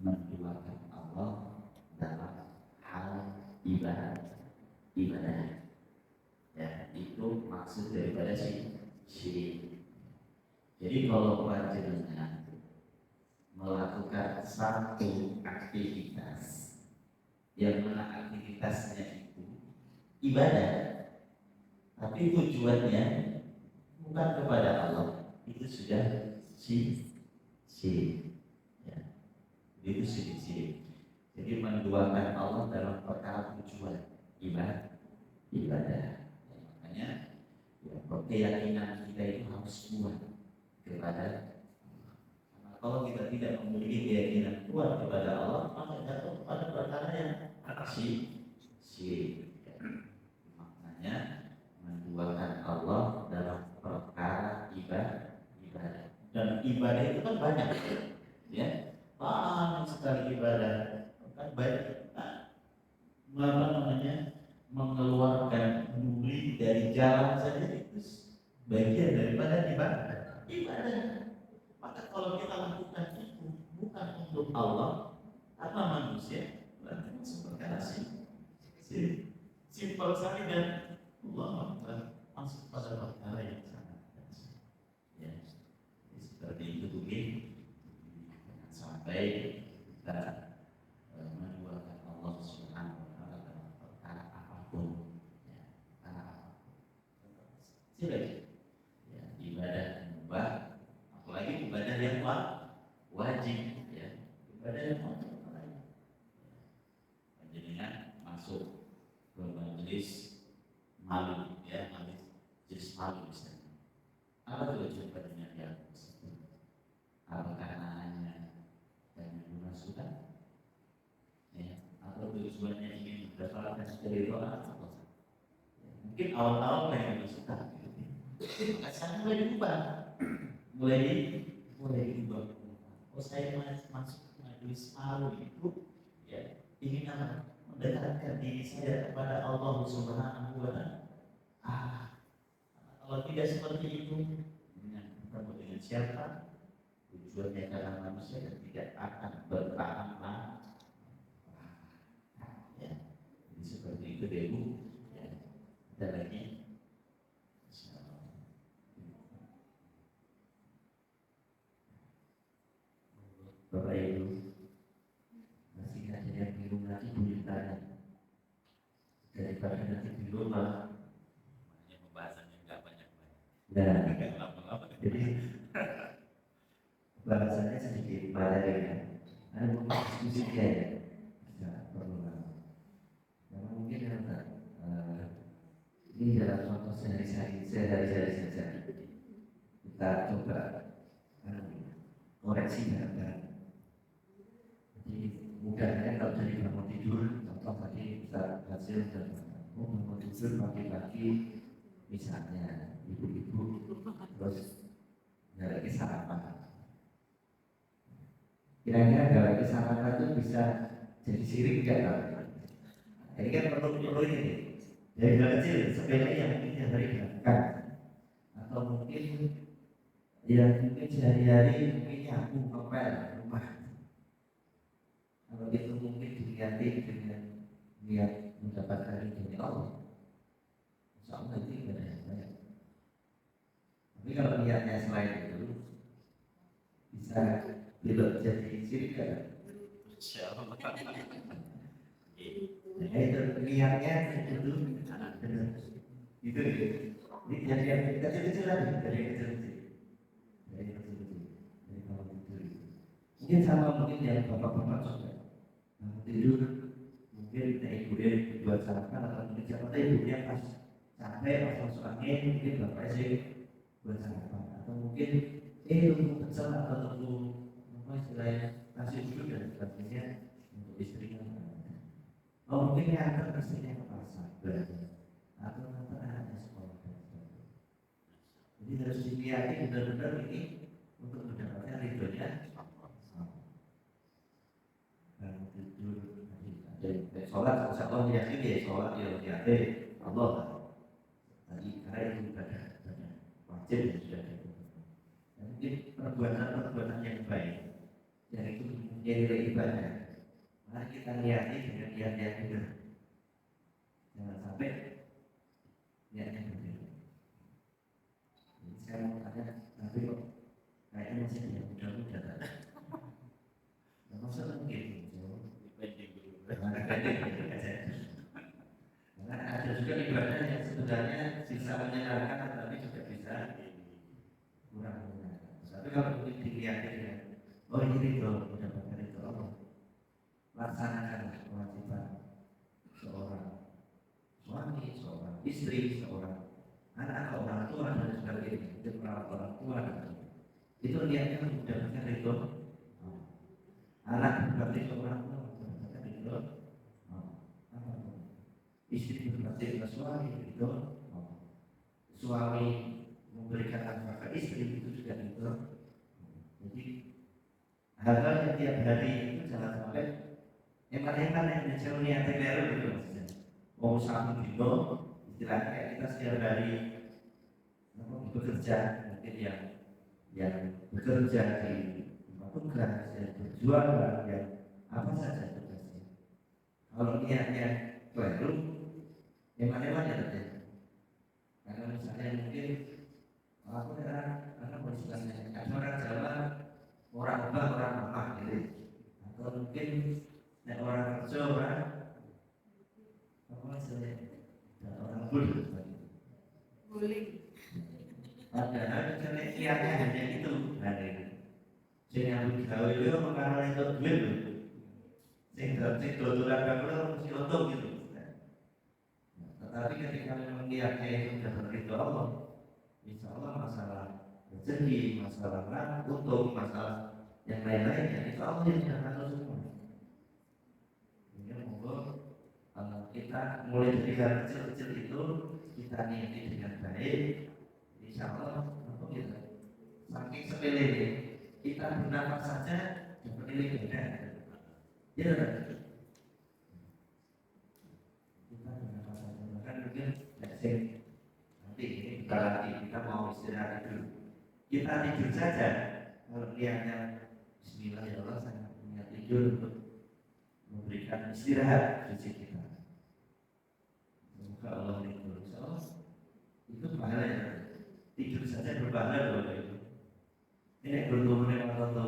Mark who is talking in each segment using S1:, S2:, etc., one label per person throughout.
S1: menduakan Allah dalam hal ibadah. Ya, itu maksud daripada syirik. Jadi kalau panjenengan melakukan satu aktivitas yang mana aktivitasnya itu ibadah, tapi tujuannya bukan kepada Allah, itu sudah syirik. Ya, itu syirik. Jadi menduakan Allah dalam perkara tujuan ibadah. Makanya ya, keyakinan kita itu harus kuat kepada Allah. Karena kalau kita tidak memiliki keyakinan kuat kepada Allah, maka jatuh pada perkara yang syirik. Ya. Maknanya menduakan Allah dalam perkara ibadah. Dan ibadah itu kan banyak, ya, banyak sekali ibadah. Kan baik mengeluarkan duri dari jalan saja itu bagian daripada ibadah. Maka kalau kita lakukan itu bukan untuk Allah karena manusia, berarti masuk perkara simpel sekali dan Allah masuk pada perkara yang sangat ya. Seperti itu mungkin sampai kita menduakan Allah Subhanahu wa taala dalam perkara apapun, ya, silakan. Ya, ibadah mubah, apalagi ibadah yang wajib, ya, ibadah yang wajib. Panjenengan masuk ke majelis malu, ya, majelis malu misalnya. Apa tujuan panjenengan yang apakah hanya dan masukan, ya, atau tujuannya ingin mendapatkan keridhaan Allah? Ya, mungkin awal-awal pengen suka, maka sekarang mulai diubah. Oh, saya masuk ke majelis malu itu, ya, ingin apa? Mendekatkan diri saya kepada Allah Subhanahu wa taala. Kalau tidak seperti itu, bertemu dengan siapa? Tujuannya karena manusia dan tidak akan bertahan lama. Ya, jadi seperti itu deh Bu. Ya, ada lagi. Bapak Ibu, masih ada yang bingung lagi boleh tanya. Daripada nanti di rumah, makanya pembahasannya nggak banyak-banyak. Nah, jadi bahasanya sedikit materi ya. Ada mungkin diskusinya ya. Tidak perlu lama. Karena mungkin ini dalam contoh sehari-hari saja. Kita coba koreksi bareng-bareng. Jadi mudahnya kalau dari bangun tidur, contoh tadi bisa hasil dan bangun tidur pagi-pagi misalnya ibu-ibu terus lagi sarapan. Kira-kira kalau kesalahan itu bisa jadi sirik enggak? Ini kan perlu ini. Dari kecil sepele yang mungkin dari belakang atau mungkin yang mungkin sehari-hari mungkin nyapu ngepel rumah. Kalau itu mungkin dilihat dengan niat mendapatkan ridho Allah, insya Allah itu banyak. Tapi kalau niatnya selain itu bisa belok jadi sirik kan? Insyaallah. Nah itu niatnya itu benar. Itu ini kejadian kecil-kecil lagi dari kecil-kecil. Mungkin sama mungkin yang bapak-bapak juga tidur mungkin ibunya buat sarapan atau mungkin siapa tahu ibunya pas capek pas masuk angin mungkin bapaknya sih buat sarapan atau mungkin untuk pecel atau untuk apa istilahnya nasi uduk dan sebagainya untuk istrinya. Oh mungkin yang istrinya ke pasar atau nanti anaknya sekolah. Jadi harus diniati benar-benar ini untuk mendapatkan ridhonya. Sholat, Allah meyakini ya sholat ya meyakini Allah. Tadi karena itu ibadah wajib yang sudah dilakukan. Mungkin perbuatan yang baik, yang itu
S2: menjadi ibadah. Mari kita lihat dengan niat yang benar. Jangan sampai niatnya berbeda. Jadi saya mau tanya, tapi kok kayaknya masih ada yang muda-muda tadi. Nah, maksudnya mungkin karena ada juga ibadah yang sebenarnya bisa menyenangkan, tapi juga bisa kurang menyenangkan. Tapi kalau dilihat dengan oh ini loh mendapatkan itu Allah, laksanakan kewajiban seorang suami, seorang istri, seorang anak, orang tua dan sebagainya. Itu para orang tua itu niatnya mendapatkan ridho. Anak berbakti seorang tua mendapatkan ridho. Istri berbakti ke suami ridho. Suami memberikan nafkah ke istri itu juga ridho. Jadi hal-hal yang tiap hari itu jangan sampai eman-eman yang dicari niatnya keliru gitu maksudnya. Mau satu dino istilahnya kayak kita setiap hari bekerja, mungkin yang bekerja di tempat tugas, yang berjualan, yang apa saja tugasnya. Kalau niatnya keliru, eman-eman ya terjadi. Karena misalnya mungkin aku karena kondisinya ada orang Jawa, orang Abah, orang Mama gitu. Atau mungkin orang kerja, orang apa istilahnya, orang bullying. Padahal niatnya hanya itu, jangan gawe itu karena itu duit, sing dodolan bakul mesti untung gitu. Tetapi ketika memang niatnya itu sudah berridho Allah, insya Allah masalah rezeki, masalah untung, masalah yang lain-lainnya itu Allah yang sudah atur semua. Sehingga monggo kita mulai dari hal kecil-kecil itu kita niati dengan baik, insya Allah untuk kita saking sepele kita bernafas saja dapat nilai beda. Ya, kita bernafas saja bahkan mungkin nanti ini kita mau istirahat dulu, kita tidur saja. Kalau niatnya Bismillah ya Allah, saya niat tidur untuk memberikan istirahat fisik kita. Semoga Allah ridho. Itu pahalanya. Tidur saja berpahala loh itu. Ini belum mengenal Allah.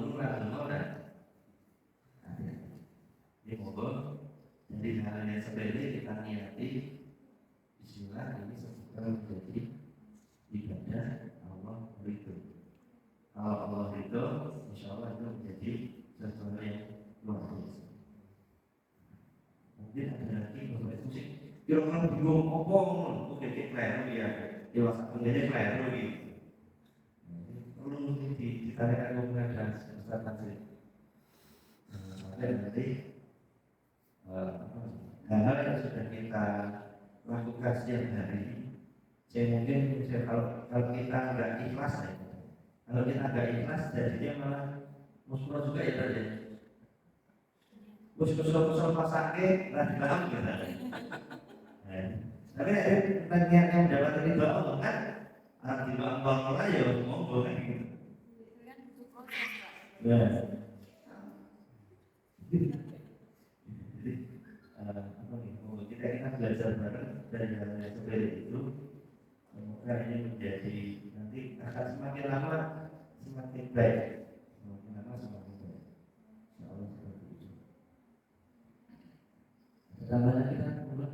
S2: Ini moga dari hal yang sepele kita niati Bismillah ini semoga menjadi ibadah Allah ridho. Kalau Allah ridho, insya Allah itu menjadi sesuatu yang luar biasa. Mungkin ada lagi beberapa musik. Kira-kira bingung apa oke kleru ya. Dewasa menjadi kleru gitu. Perlu ditarik hubungan dan Ustaz Nasir. Nanti hal-hal yang sudah kita lakukan setiap hari, saya mungkin kalau kita nggak ikhlas ya. Kalau kita nggak ikhlas, jadinya malah musuh juga ya tadi. Musuh pas sakit, nggak dilakukan kita. Tapi niat yang dapat ridho Allah kan, di bawah Allah ya monggo kan gitu. Ya. Kita belajar bareng dari hal yang seperti itu. Semoga ini menjadi nanti akan semakin lama semakin baik, semakin lama semakin baik. Insya Allah seperti itu. Tambahnya kita mulai.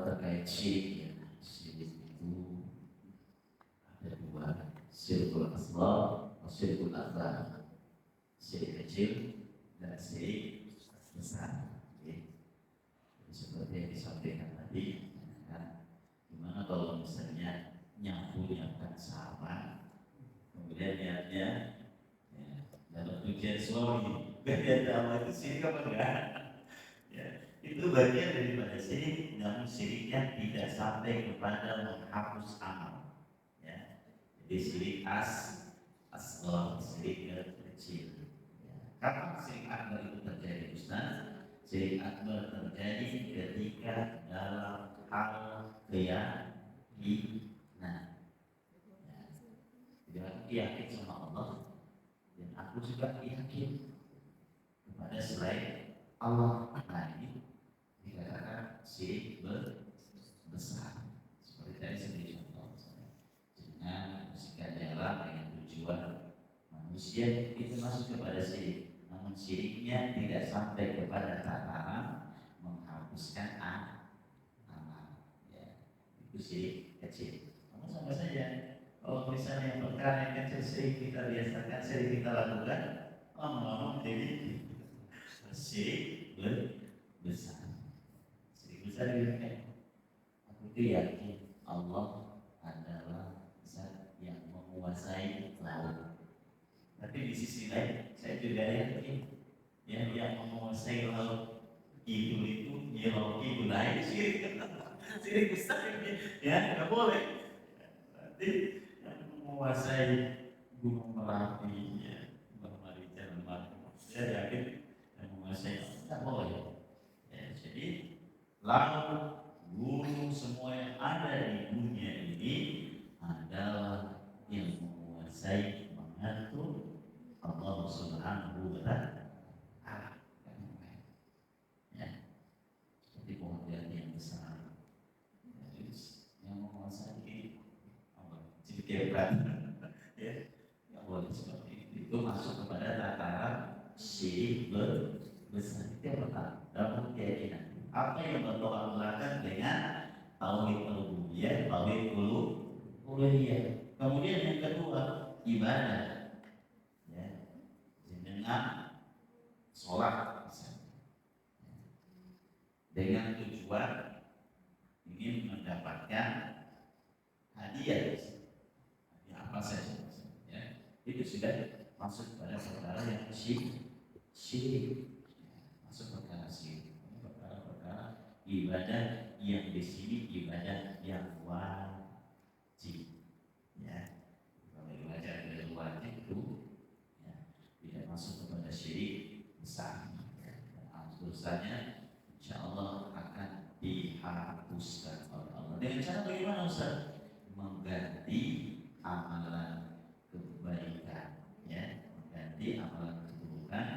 S1: Terkait syirik ya, syirik itu ada dua, syirikul asghar, syirikul akbar, syirik kecil dan syirik besar. Seperti yang disampaikan tadi, gimana kalau misalnya nyapunya sama, kemudian niatnya dalam tujuan suami, beda Allah itu syirik apa enggak? Itu bagian daripada syirik, namun syiriknya tidak sampai kepada menghapus amal. Jadi syirik asghar, syirik kecil. Kapan syirik akbar itu terjadi, Ustaz? Syirik akbar terjadi ketika dalam hal keyakinan. Dia yakin sama Allah, dan aku juga yakin kepada selain Allah. Nah ini dikatakan syirik besar. Seperti tadi saya beri contoh, dengan musikan jalan dengan tujuan manusia itu masuk kepada syirik. Namun syiriknya tidak sampai kepada tataran menghapuskan amal. Ya, itu syirik kecil. Namun sama saja. Kalau misalnya perkara yang kecil sering kita biasakan, sering kita lakukan, lama-lama menjadi syirik besar. Syirik besar juga. Aku itu yakin Allah adalah zat yang menguasai laut. Tapi di sisi lain, saya juga yakin yang menguasai laut itu ya laut itu lain syirik. Syirik besar ini, ya nggak boleh. Berarti yang menguasai gunung Merapi, ya, Marija, saya yakin yang menguasai nggak boleh. Ya, jadi laut, gunung, semua yang ada di dunia ini adalah yang menguasai, mengatur Allah Subhanahu wa Ta'ala. Ya, seperti pohon yang besar, yang menguasai berat, ya, nggak boleh seperti itu. Itu masuk kepada tataran syirik besar. Itu yang pertama. Dalam keyakinan apa yang bertolak belakang dengan tauhid rububiyah, tauhid uluhiyah. Kemudian yang kedua ibadah, ya, dengan sholat dengan tujuan ingin mendapatkan hadiah. Apa saja, ya, itu sudah masuk pada perkara yang syirik, masuk perkara syirik, perkara ibadah yang di sini ibadah yang wajib, ya. Kalau ibadah yang wajib itu, ya, tidak masuk kepada syirik besar. Dosanya insya Allah akan dihapuskan oleh Allah. Dengan cara bagaimana Ustaz? Mengganti amalan kebaikan, ya, mengganti amalan keburukan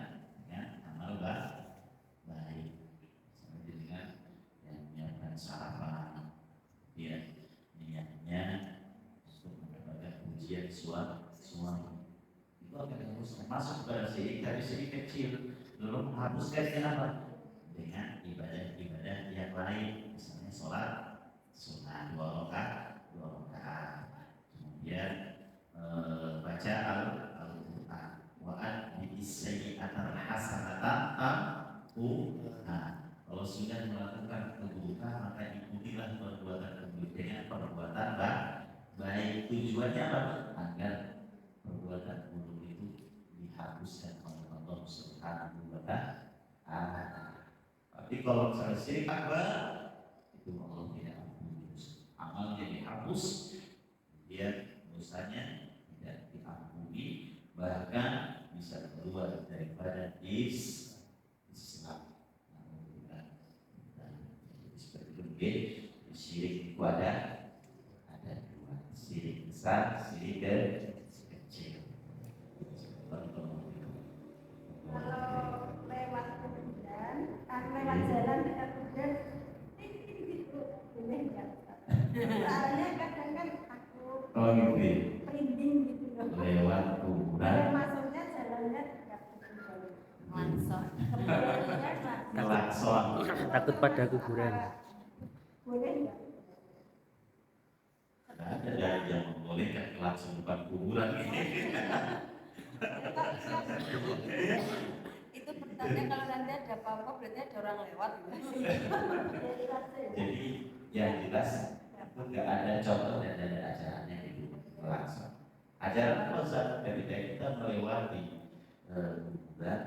S1: dengan amal baik. Seperti dengan yang menyiapkan sarapan, ya, niatnya untuk mendapatkan pujian suami. Itu akan masuk pada syirik, tapi syirik kecil. Lalu menghapuskan kenapa? Dengan ibadah-ibadah yang lain, misalnya sholat sunnah 2 rakaat. Kemudian baca Al-Quran, wa'ad bi'isayyi'atan hasanatan tamhuha. Kalau sudah melakukan keburukan maka ikutilah perbuatan keburukan dengan perbuatan baik. Tujuannya apa? Agar perbuatan buruk itu dihapuskan oleh Allah Subhanahu wa Ta'ala. Tapi kalau misalnya syirik akbar, itu Allah tidak ampuni. Amalnya dihapus, dia dosanya tidak diampuni, bahkan bisa keluar daripada Islam. Seperti itu, syirik itu ada 2, syirik besar, syirik kecil.
S3: Kalau lewat kuburan, lewat jalan dekat kuburan, gitu, boleh nggak? Soalnya kadang kan aku merinding gitu loh.
S1: Lewat kuburan.
S3: Maksudnya jalannya dekat kuburan.
S4: Langsung.
S1: Kelakson.
S5: Takut pada kuburan.
S3: Boleh nggak?
S1: Ada dari yang membolehkan kelakson depan kuburan ini.
S4: Itu pertanda kalau nanti ada apa-apa berarti ada orang lewat.
S1: Jadi yang jelas itu nggak ada contoh dan ada ajarannya itu langsung. Ajaran apa Ustaz? Ketika kita melewati kuburan,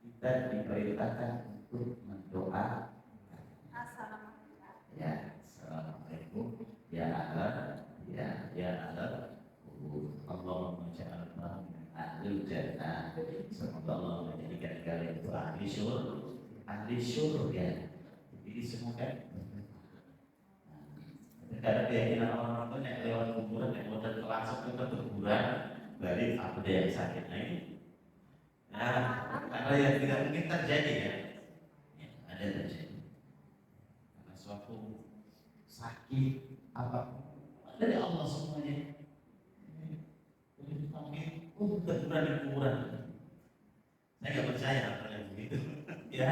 S1: kita diperintahkan untuk mendoa. Ya, assalamualaikum ya Allah, ya Allah. Allahumma ja'alna min ahlil jannah. Semoga Allah menjadikan kalian itu ahli syurga. Jadi semua kan. Karena keyakinan orang itu yang lewat kuburan, yang lewat langsung ke kuburan, berarti ada yang sakit. Nah ini Ya, karena yang tidak mungkin terjadi ya, ya ada terjadi. Karena suatu sakit apa dari Allah semuanya. Jadi kami kuburan. Saya nggak percaya apa yang begitu, ya.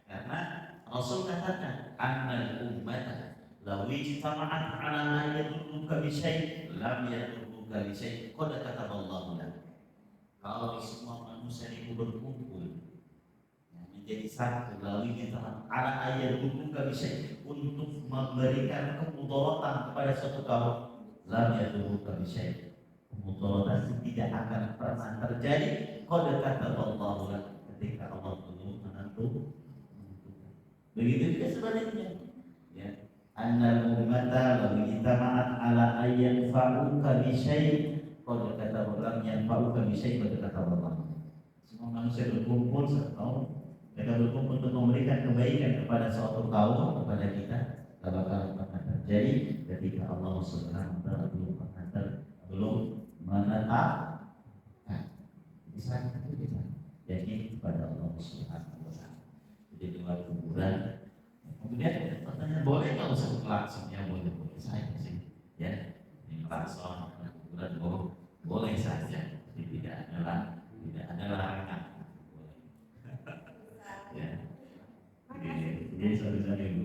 S1: Karena Rasul katakan, "Annal ummata law ijtama'at 'ala ma yadurruka bi syai' lam yadurruka bi syai' qad kataballahu lak." Kalau semua manusia itu berkumpul menjadi satu, lalu kita ala ayat berbuka bisa untuk memberikan kemudaratan kepada suatu kaum, lam yadurruka bisa, kemudaratan tidak akan pernah terjadi. Qad kataballahu lak, ketika Allah belum menentukan. Begitu juga sebaliknya, ya. Annal ummata law ijtama'at ala ayat fa'uka bi syai' qad kataballahu yanfa'uka bi syai' qad kataballahu. Semua manusia berkumpul satu, mereka berkumpul untuk memberikan kebaikan kepada suatu kaum, kepada kita, tidak bakal pernah terjadi ketika Allah Subhanahu wa taala belum menetapkan. Bisa kita yakin kepada Allah Subhanahu wa taala. Jadi lewat kuburan. Kemudian pertanyaan, boleh nggak usah klakson? Ya boleh saja sih, ya. Ini klakson kuburan boleh saja, jadi tidak ada larangan. Ya. Jadi satu-satunya